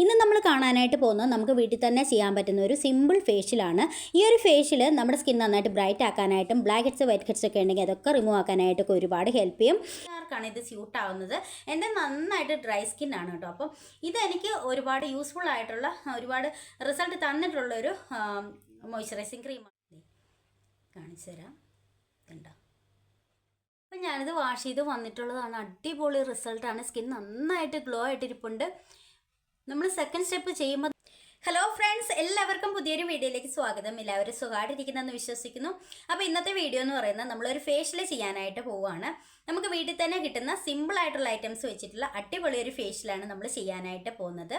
ഇന്ന് നമ്മൾ കാണാനായിട്ട് പോകുന്നത് നമുക്ക് വീട്ടിൽ തന്നെ ചെയ്യാൻ പറ്റുന്ന ഒരു സിമ്പിൾ ഫേഷ്യലാണ്. ഈ ഒരു ഫേഷ്യൽ നമ്മുടെ സ്കിൻ നന്നായിട്ട് ബ്രൈറ്റ് ആക്കാനായിട്ടും ബ്ലാക്ക് ഹെഡ്സ് വൈറ്റ് ഹെഡ്സ് ഒക്കെ ഉണ്ടെങ്കിൽ അതൊക്കെ റിമൂവ് ആക്കാനായിട്ടൊക്കെ ഒരുപാട് ഹെൽപ്പ് ചെയ്യും. ആർക്കാണ് ഇത് സ്യൂട്ട് ആവുന്നത്? എൻ്റെ നന്നായിട്ട് ഡ്രൈ സ്കിൻ ആണ് കേട്ടോ. അപ്പം ഇതെനിക്ക് ഒരുപാട് യൂസ്ഫുൾ ആയിട്ടുള്ള ഒരുപാട് റിസൾട്ട് തന്നിട്ടുള്ളൊരു മോയ്സ്ചറൈസിങ് ക്രീമാണ്. കാണിച്ചു തരാം, കണ്ടോ? അപ്പം ഞാനിത് വാഷ് ചെയ്ത് വന്നിട്ടുള്ളതാണ്. അടിപൊളി റിസൾട്ടാണ്. സ്കിൻ നന്നായിട്ട് ഗ്ലോ ആയിട്ടിരിപ്പുണ്ട്. നമ്മൾ സെക്കൻഡ് സ്റ്റെപ്പ് ചെയ്യുമ്പോൾ ഹലോ ഫ്രണ്ട്സ്, എല്ലാവർക്കും പുതിയൊരു വീഡിയോയിലേക്ക് സ്വാഗതം. എല്ലാവരും സുഖമായിട്ടിരിക്കുന്നതെന്ന് വിശ്വസിക്കുന്നു. അപ്പോൾ ഇന്നത്തെ വീഡിയോ എന്ന് പറയുന്നത് നമ്മളൊരു ഫേഷ്യൽ ചെയ്യാനായിട്ട് പോവുകയാണ്. നമുക്ക് വീട്ടിൽ തന്നെ കിട്ടുന്ന സിമ്പിൾ ആയിട്ടുള്ള ഐറ്റംസ് വെച്ചിട്ടുള്ള അടിപൊളി ഒരു ഫേഷ്യലാണ് നമ്മൾ ചെയ്യാനായിട്ട് പോകുന്നത്.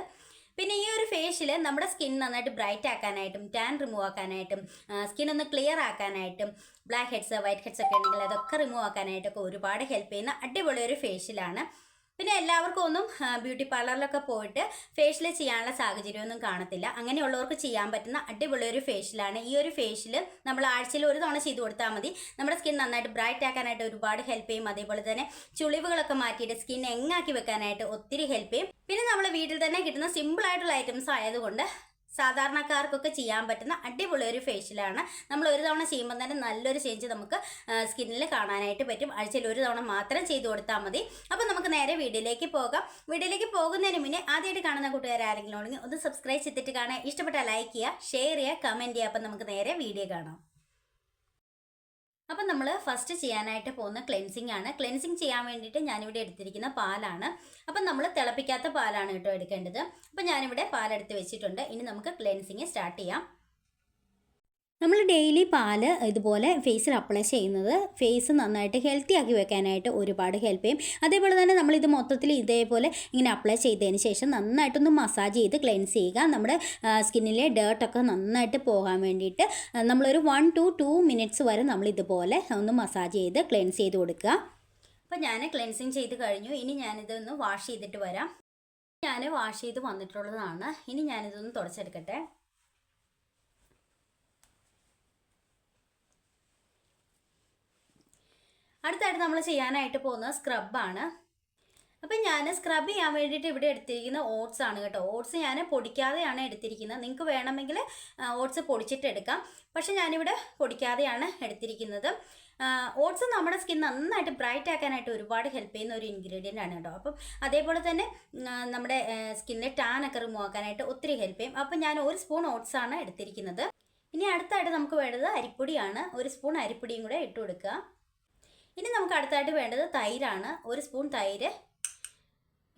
പിന്നെ ഈ ഒരു ഫേഷ്യൽ നമ്മുടെ സ്കിൻ നന്നായിട്ട് ബ്രൈറ്റ് ആക്കാനായിട്ടും ടാൻ റിമൂവ് ആക്കാനായിട്ടും സ്കിൻ ഒന്ന് ക്ലിയർ ആക്കാനായിട്ടും ബ്ലാക്ക് ഹെഡ്സ് വൈറ്റ് ഹെഡ്സ് ഒക്കെ ഉണ്ടെങ്കിൽ അതൊക്കെ റിമൂവ് ആക്കാനായിട്ടൊക്കെ ഒരുപാട് ഹെൽപ്പ് ചെയ്യുന്ന അടിപൊളി ഒരു ഫേഷ്യലാണ്. പിന്നെ എല്ലാവർക്കും ഒന്നും ബ്യൂട്ടി പാർലറിലൊക്കെ പോയിട്ട് ഫേഷ്യൽ ചെയ്യാനുള്ള സാഹചര്യമൊന്നും കാണത്തില്ല. അങ്ങനെയുള്ളവർക്ക് ചെയ്യാൻ പറ്റുന്ന അടിപൊളി ഒരു ഫേഷ്യലാണ്. ഈ ഒരു ഫേഷ്യൽ നമ്മൾ ആഴ്ചയിൽ ഒരു തവണ ചെയ്ത് കൊടുത്താൽ മതി. നമ്മുടെ സ്കിൻ നന്നായിട്ട് ബ്രൈറ്റ് ആക്കാനായിട്ട് ഒരുപാട് ഹെൽപ്പ് ചെയ്യും. അതേപോലെ തന്നെ ചുളിവുകളൊക്കെ മാറ്റിയിട്ട് സ്കിൻ എങ്ങാക്കി വെക്കാനായിട്ട് ഒത്തിരി ഹെൽപ്പ് ചെയ്യും. പിന്നെ നമ്മൾ വീട്ടിൽ തന്നെ കിട്ടുന്ന സിമ്പിൾ ആയിട്ടുള്ള ഐറ്റംസ് ആയതുകൊണ്ട് സാധാരണക്കാർക്കൊക്കെ ചെയ്യാൻ പറ്റുന്ന അടിപൊളി ഒരു ഫേഷ്യലാണ്. നമ്മൾ ഒരു തവണ ചെയ്യുമ്പോൾ തന്നെ നല്ലൊരു ചേഞ്ച് നമുക്ക് സ്കിന്നിൽ കാണാനായിട്ട് പറ്റും. ആഴ്ചയിൽ ഒരു തവണ മാത്രം ചെയ്ത് കൊടുത്താൽ മതി. അപ്പോൾ നമുക്ക് നേരെ വീഡിയോയിലേക്ക് പോകാം. വീഡിയോയിലേക്ക് പോകുന്നതിന് മുന്നേ ആദ്യമായിട്ട് കാണുന്ന കൂട്ടുകാർ ആരെങ്കിലും ഉണ്ടെങ്കിൽ ഒന്ന് സബ്സ്ക്രൈബ് ചെയ്തിട്ട് കാണാൻ, ഇഷ്ടപ്പെട്ടാൽ ലൈക്ക് ചെയ്യുക, ഷെയർ ചെയ്യുക, കമൻറ്റ് ചെയ്യുക. അപ്പം നമുക്ക് നേരെ വീഡിയോ കാണാം. അപ്പം നമ്മൾ ഫസ്റ്റ് ചെയ്യാനായിട്ട് പോകുന്ന ക്ലെൻസിങ് ആണ്. ക്ലെൻസിങ് ചെയ്യാൻ വേണ്ടിയിട്ട് ഞാനിവിടെ എടുത്തിരിക്കുന്ന പാലാണ്. അപ്പം നമ്മൾ തിളപ്പിക്കാത്ത പാലാണ് കേട്ടോ എടുക്കേണ്ടത്. അപ്പം ഞാനിവിടെ പാലെടുത്ത് വെച്ചിട്ടുണ്ട്. ഇനി നമുക്ക് ക്ലെൻസിങ് സ്റ്റാർട്ട് ചെയ്യാം. നമ്മൾ ഡെയിലി പാല് ഇതുപോലെ ഫേസിൽ അപ്ലൈ ചെയ്യുന്നത് ഫേസ് നന്നായിട്ട് ഹെൽത്തി ആക്കി വെക്കാനായിട്ട് ഒരുപാട് ഹെൽപ്പ് ചെയ്യും. അതേപോലെ തന്നെ നമ്മളിത് മൊത്തത്തിൽ ഇതേപോലെ ഇങ്ങനെ അപ്ലൈ ചെയ്തതിന് ശേഷം നന്നായിട്ടൊന്ന് മസാജ് ചെയ്ത് ക്ലെൻസ് ചെയ്യുക. നമ്മുടെ സ്കിന്നിലെ ഡേർട്ടൊക്കെ നന്നായിട്ട് പോകാൻ വേണ്ടിയിട്ട് നമ്മളൊരു 1 to 2 minutes വരെ നമ്മളിതുപോലെ ഒന്ന് മസാജ് ചെയ്ത് ക്ലെൻസ് ചെയ്ത് കൊടുക്കുക. അപ്പോൾ ഞാൻ ക്ലെൻസിങ് ചെയ്ത് കഴിഞ്ഞു. ഇനി ഞാനിതൊന്ന് വാഷ് ചെയ്തിട്ട് വരാം. ഞാൻ വാഷ് ചെയ്ത് വന്നിട്ടുള്ളതാണ്. ഇനി ഞാനിതൊന്ന് തുടച്ചെടുക്കട്ടെ. അടുത്തായിട്ട് നമ്മൾ ചെയ്യാനായിട്ട് പോകുന്നത് സ്ക്രബാണ്. അപ്പം ഞാൻ സ്ക്രബ് ചെയ്യാൻ വേണ്ടിയിട്ട് ഇവിടെ എടുത്തിരിക്കുന്ന ഓട്സ് ആണ് കേട്ടോ. ഓട്സ് ഞാൻ പൊടിക്കാതെയാണ് എടുത്തിരിക്കുന്നത്. നിങ്ങൾക്ക് വേണമെങ്കിൽ ഓട്സ് പൊടിച്ചിട്ട് എടുക്കാം. പക്ഷെ ഞാനിവിടെ പൊടിക്കാതെയാണ് എടുത്തിരിക്കുന്നത്. ഓട്സ് നമ്മുടെ സ്കിൻ നന്നായിട്ട് ബ്രൈറ്റ് ആക്കാനായിട്ട് ഒരുപാട് ഹെൽപ്പ് ചെയ്യുന്ന ഒരു ഇൻഗ്രീഡിയൻ്റ് ആണ് കേട്ടോ. അപ്പം അതേപോലെ തന്നെ നമ്മുടെ സ്കിന്നിലെ ടാനൊക്കെ റിമൂവ് ആക്കാനായിട്ട് ഒത്തിരി ഹെൽപ്പ് ചെയ്യും. അപ്പം ഞാൻ 1 സ്പൂൺ ഓട്സ് ആണ് എടുത്തിരിക്കുന്നത്. ഇനി അടുത്തായിട്ട് നമുക്ക് വേണ്ടത് അരിപ്പൊടിയാണ്. 1 സ്പൂൺ അരിപ്പൊടിയും കൂടെ ഇട്ട് കൊടുക്കുക. ഇനി നമുക്ക് അടുത്തായിട്ട് വേണ്ടത് തൈരാണ്. 1 സ്പൂൺ തൈര്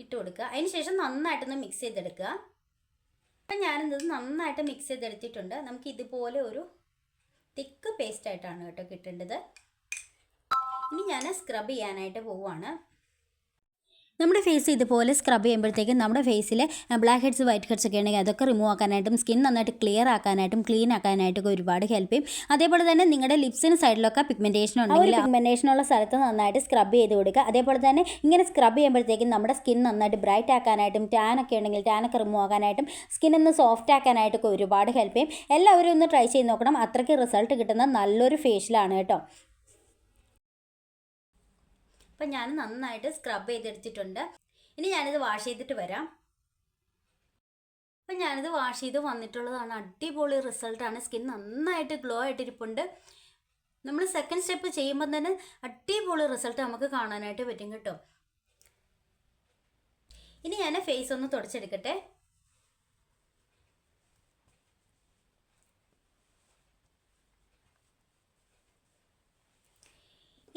ഇട്ട് കൊടുക്കുക. അതിന് ശേഷം നന്നായിട്ടൊന്ന് മിക്സ് ചെയ്തെടുക്കുക. അപ്പം ഞാനിത് നന്നായിട്ട് മിക്സ് ചെയ്തെടുത്തിട്ടുണ്ട്. നമുക്ക് ഇതുപോലെ ഒരു തിക്ക് പേസ്റ്റായിട്ടാണ് കേട്ടോ കിട്ടേണ്ടത്. ഇനി ഞാൻ സ്ക്രബ് ചെയ്യാനായിട്ട് പോവുകയാണ്. നമ്മുടെ ഫേസ് ഇതുപോലെ സ്ക്രബ് ചെയ്യുമ്പോഴത്തേക്കും നമ്മുടെ ഫേസിലെ ബ്ലാക്ക് ഹെഡ്സ് വൈറ്റ് ഹെഡ്സ് ഒക്കെ ഉണ്ടെങ്കിൽ അതൊക്കെ റിമൂവ് ആക്കാനായിട്ടും സ്കിൻ നന്നായിട്ട് ക്ലിയർ ആക്കാനായിട്ടും ക്ലീൻ ആക്കാനായിട്ടൊക്കെ ഒരുപാട് ഹെൽപ്പ് ചെയ്യും. അതേപോലെ തന്നെ നിങ്ങളുടെ ലിപ്സിന് സൈഡിലൊക്കെ പിഗ്മെൻറ്റേഷൻ ഉണ്ടെങ്കിൽ പിഗ്മെൻറ്റേഷനുള്ള സ്ഥലത്ത് നന്നായിട്ട് സ്ക്രബ് ചെയ്ത് കൊടുക്കുക. അതേപോലെ തന്നെ ഇങ്ങനെ സ്ക്രബ് ചെയ്യുമ്പോഴത്തേക്കും നമ്മുടെ സ്കിൻ നന്നായിട്ട് ബ്രൈറ്റ് ആക്കാനായിട്ടും ടാനൊക്കെ ഉണ്ടെങ്കിൽ ടാനൊക്കെ റിമൂവ് ആക്കാനായിട്ടും സ്കിൻ ഒന്ന് സോഫ്റ്റ് ആക്കാനായിട്ടൊക്കെ ഒരുപാട് ഹെൽപ്പ് ചെയ്യും. എല്ലാവരും ഒന്ന് ട്രൈ ചെയ്ത് നോക്കണം. അത്രയ്ക്ക് റിസൾട്ട് കിട്ടുന്ന നല്ലൊരു ഫേഷ്യലാണ് കേട്ടോ. അപ്പം ഞാൻ നന്നായിട്ട് സ്ക്രബ് ചെയ്തെടുത്തിട്ടുണ്ട്. ഇനി ഞാനിത് വാഷ് ചെയ്തിട്ട് വരാം. അപ്പം ഞാനിത് വാഷ് ചെയ്ത് വന്നിട്ടുള്ളതാണ്. അടിപൊളി റിസൾട്ടാണ്. സ്കിൻ നന്നായിട്ട് ഗ്ലോ ആയിട്ടിരിപ്പുണ്ട്. നമ്മൾ സെക്കൻഡ് സ്റ്റെപ്പ് ചെയ്യുമ്പോൾ തന്നെ അടിപൊളി റിസൾട്ട് നമുക്ക് കാണാനായിട്ട് പറ്റും കേട്ടോ. ഇനി ഞാൻ ഫേസ് ഒന്ന് തുടച്ചെടുക്കട്ടെ.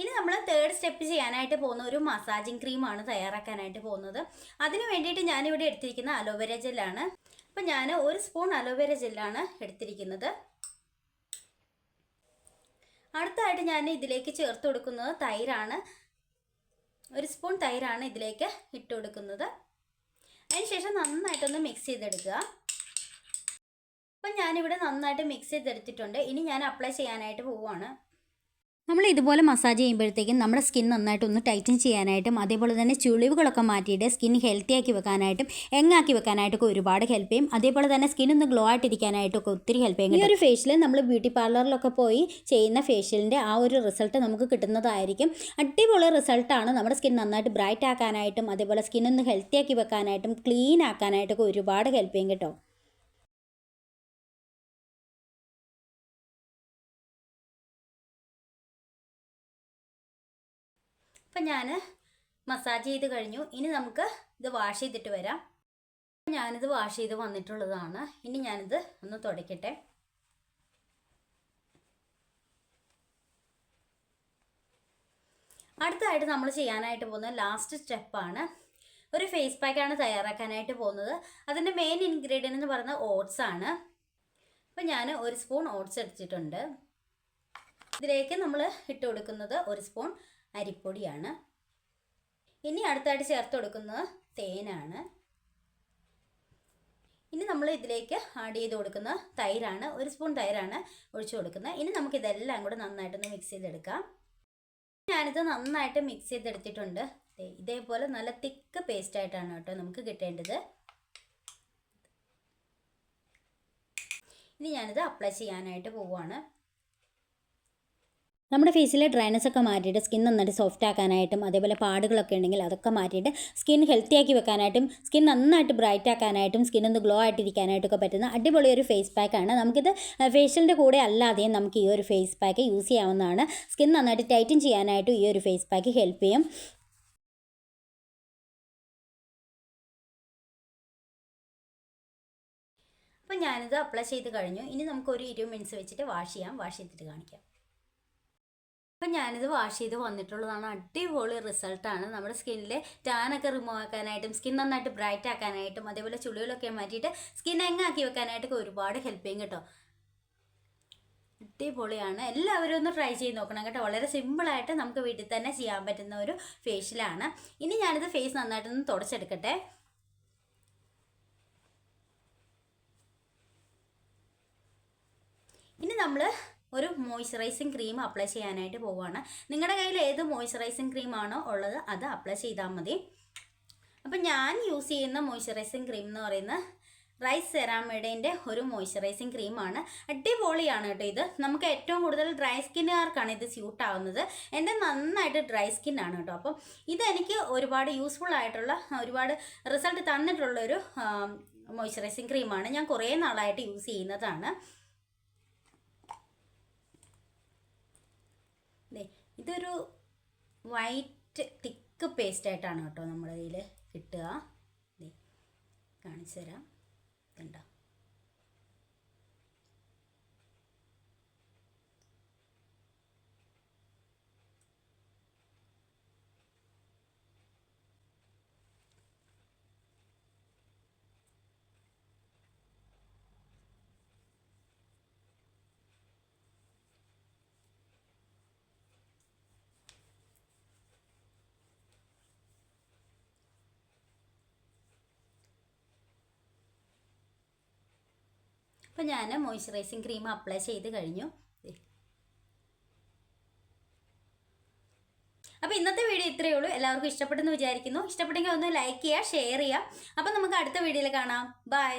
ഇനി നമ്മൾ തേർഡ് സ്റ്റെപ്പ് ചെയ്യാനായിട്ട് പോകുന്ന ഒരു മസാജിങ് ക്രീമാണ് തയ്യാറാക്കാനായിട്ട് പോകുന്നത്. അതിന് വേണ്ടിയിട്ട് ഞാനിവിടെ എടുത്തിരിക്കുന്ന അലോവേര ജെല്ലാണ്. അപ്പം ഞാൻ 1 സ്പൂൺ അലോവേര ജെല്ലാണ് എടുത്തിരിക്കുന്നത്. അടുത്തായിട്ട് ഞാൻ ഇതിലേക്ക് ചേർത്ത് കൊടുക്കുന്നത് തൈരാണ്. 1 സ്പൂൺ തൈരാണ് ഇതിലേക്ക് ഇട്ട് കൊടുക്കുന്നത്. അതിനുശേഷം നന്നായിട്ടൊന്ന് മിക്സ് ചെയ്തെടുക്കുക. അപ്പം ഞാനിവിടെ നന്നായിട്ട് മിക്സ് ചെയ്തെടുത്തിട്ടുണ്ട്. ഇനി ഞാൻ അപ്ലൈ ചെയ്യാനായിട്ട് പോവുകയാണ്. നമ്മൾ ഇതുപോലെ മസാജ് ചെയ്യുമ്പോഴത്തേക്കും നമ്മുടെ സ്കിൻ നന്നായിട്ട് ഒന്ന് ടൈറ്റൻ ചെയ്യാനായിട്ടും അതേപോലെ തന്നെ ചുളിവുകളൊക്കെ മാറ്റിയിട്ട് സ്കിൻ ഹെൽത്തി ആക്കി വെക്കാനായിട്ടും എങ്ങാക്കി വെക്കാനായിട്ടൊക്കെ ഒരുപാട് ഹെൽപ്പ് ചെയ്യും. അതേപോലെ തന്നെ സ്കിൻ ഒന്ന് ഗ്ലോ ആയിട്ടിരിക്കാനായിട്ടൊക്കെ ഒത്തിരി ഹെൽപ്പ് ചെയ്യും. ഈ ഒരു ഫേഷ്യൽ നമ്മൾ ബ്യൂട്ടി പാർലറിലൊക്കെ പോയി ചെയ്യുന്ന ഫേഷ്യലിൻ്റെ ആ ഒരു റിസൾട്ട് നമുക്ക് കിട്ടുന്നതായിരിക്കും. അടിപൊളി റിസൾട്ടാണ്. നമ്മുടെ സ്കിൻ നന്നായിട്ട് ബ്രൈറ്റ് ആക്കാനായിട്ടും അതേപോലെ സ്കിൻ ഒന്ന് ഹെൽത്തി ആക്കി വെക്കാനായിട്ടും ക്ലീൻ ആക്കാനായിട്ടൊക്കെ ഒരുപാട് ഹെൽപ്പ് ചെയ്യും കേട്ടോ. അപ്പം ഞാൻ മസാജ് ചെയ്ത് കഴിഞ്ഞു. ഇനി നമുക്ക് ഇത് വാഷ് ചെയ്തിട്ട് വരാം. ഞാനിത് വാഷ് ചെയ്ത് വന്നിട്ടുള്ളതാണ്. ഇനി ഞാനിത് ഒന്ന് തുടയ്ക്കട്ടെ. അടുത്തതായിട്ട് നമ്മൾ ചെയ്യാനായിട്ട് പോകുന്ന ലാസ്റ്റ് സ്റ്റെപ്പാണ്. ഒരു ഫേസ് പാക്കാണ് തയ്യാറാക്കാനായിട്ട് പോകുന്നത്. അതിൻ്റെ മെയിൻ ഇൻഗ്രീഡിയൻ്റ് എന്ന് പറയുന്നത് ഓട്സ് ആണ്. അപ്പം ഞാൻ 1 സ്പൂൺ ഓട്സ് എടുത്തിട്ടുണ്ട്. ഇതിലേക്ക് നമ്മൾ ഇട്ട് കൊടുക്കുന്നത് 1 സ്പൂൺ അരിപ്പൊടിയാണ്. ഇനി അടുത്തായിട്ട് ചേർത്ത് കൊടുക്കുന്നത് തേനാണ്. ഇനി നമ്മൾ ഇതിലേക്ക് ആഡ് ചെയ്ത് കൊടുക്കുന്ന തൈരാണ്. 1 സ്പൂൺ തൈരാണ് ഒഴിച്ചു കൊടുക്കുന്നത്. ഇനി നമുക്കിതെല്ലാം കൂടെ നന്നായിട്ടൊന്ന് മിക്സ് ചെയ്തെടുക്കാം. ഞാനിത് നന്നായിട്ട് മിക്സ് ചെയ്തെടുത്തിട്ടുണ്ട്. ഇതേപോലെ നല്ല തിക്ക് പേസ്റ്റ് ആയിട്ടാണ് കേട്ടോ നമുക്ക് കിട്ടേണ്ടത്. ഇനി ഞാനിത് അപ്ലൈ ചെയ്യാനായിട്ട് പോവുകയാണ്. നമ്മുടെ ഫേസിലെ ഡ്രൈനസ് ഒക്കെ മാറ്റിയിട്ട് സ്കിൻ നന്നായിട്ട് സോഫ്റ്റ് ആക്കാനായിട്ടും അതേപോലെ പാടുകളൊക്കെ ഉണ്ടെങ്കിൽ അതൊക്കെ മാറ്റിയിട്ട് സ്കിൻ ഹെൽത്തി ആക്കി വെക്കാനായിട്ടും സ്കിൻ നന്നായിട്ട് ബ്രൈറ്റ് ആക്കാനായിട്ടും സ്കിൻ ഒന്ന് ഗ്ലോ ആയിട്ടിരിക്കാനായിട്ടൊക്കെ പറ്റുന്ന അടിപൊളി ഒരു ഫേസ് പാക്കാണ്. നമുക്കിത് ഫേഷ്യലിൻ്റെ കൂടെ അല്ലാതെയും നമുക്ക് ഈ ഒരു ഫേസ് പാക്ക് യൂസ് ചെയ്യാവുന്നതാണ്. സ്കിൻ നന്നായിട്ട് ടൈറ്റൻ ചെയ്യാനായിട്ടും ഈ ഒരു ഫേസ് പാക്ക് ഹെൽപ്പ് ചെയ്യും. അപ്പം ഞാനിത് അപ്ലൈ ചെയ്ത് കഴിഞ്ഞു. ഇനി നമുക്കൊരു 20 മിനിറ്റ്സ് വെച്ചിട്ട് വാഷ് ചെയ്യാം. വാഷ് ചെയ്തിട്ട് കാണിക്കാം. അപ്പം ഞാനിത് വാഷ് ചെയ്ത് വന്നിട്ടുള്ളതാണ്. അടിപൊളി റിസൾട്ടാണ്. നമ്മുടെ സ്കിന്നിലെ ടാനൊക്കെ റിമൂവ് ആക്കാനായിട്ടും സ്കിൻ നന്നായിട്ട് ബ്രൈറ്റ് ആക്കാനായിട്ടും അതേപോലെ ചുളികളൊക്കെ മാറ്റിയിട്ട് സ്കിൻ എങ്ങാക്കി വെക്കാനായിട്ടൊക്കെ ഒരുപാട് ഹെൽപ്പ് ചെയ്യും കേട്ടോ. അടിപൊളിയാണ്. എല്ലാവരും ഒന്ന് ട്രൈ ചെയ്ത് നോക്കണം കേട്ടോ. വളരെ സിമ്പിളായിട്ട് നമുക്ക് വീട്ടിൽ തന്നെ ചെയ്യാൻ പറ്റുന്ന ഒരു ഫേഷ്യലാണ്. ഇനി ഞാനിത് ഫേസ് നന്നായിട്ടൊന്ന് തുടച്ചെടുക്കട്ടെ. ഇനി നമ്മൾ ഒരു മോയ്സ്ചറൈസിങ് ക്രീം അപ്ലൈ ചെയ്യാനായിട്ട് പോവുകയാണ്. നിങ്ങളുടെ കയ്യിൽ ഏത് മോയ്സ്ചറൈസിങ് ക്രീമാണോ ഉള്ളത് അത് അപ്ലൈ ചെയ്താൽ മതി. അപ്പം ഞാൻ യൂസ് ചെയ്യുന്ന മോയ്സ്ചറൈസിങ് ക്രീം എന്ന് പറയുന്നത് റൈസ് സെറാമിഡിൻ്റെ ഒരു മോയ്സ്ചറൈസിങ് ക്രീമാണ്. അടിപൊളിയാണ് കേട്ടോ. ഇത് നമുക്ക് ഏറ്റവും കൂടുതൽ ഡ്രൈ സ്കിന്നുകാർക്കാണ് ഇത് സ്യൂട്ട് ആവുന്നത്. എൻ്റെ നന്നായിട്ട് ഡ്രൈ സ്കിന്നാണ് കേട്ടോ. അപ്പം ഇതെനിക്ക് ഒരുപാട് യൂസ്ഫുൾ ആയിട്ടുള്ള ഒരുപാട് റിസൾട്ട് തന്നിട്ടുള്ളൊരു മോയ്സ്ചറൈസിങ് ക്രീമാണ്. ഞാൻ കുറേ നാളായിട്ട് യൂസ് ചെയ്യുന്നതാണ്. ഇതൊരു വൈറ്റ് തിക്ക് പേസ്റ്റ് ആയിട്ടാണ് കേട്ടോ നമ്മുടെ കയ്യിൽ കിട്ടുക. കാണിച്ചു തരാം. കണ്ടോ? അപ്പോൾ ഞാൻ മോയ്സ്ചറൈസിങ് ക്രീം അപ്ലൈ ചെയ്ത് കഴിഞ്ഞു. അപ്പോൾ ഇന്നത്തെ വീഡിയോ ഇത്രയേ ഉള്ളൂ. എല്ലാവർക്കും ഇഷ്ടപ്പെട്ടെന്ന് വിചാരിക്കുന്നു. ഇഷ്ടപ്പെട്ടെങ്കിൽ ഒന്ന് ലൈക്ക് ചെയ്യുക, ഷെയർ ചെയ്യുക. അപ്പോൾ നമുക്ക് അടുത്ത വീഡിയോയിൽ കാണാം. ബൈ.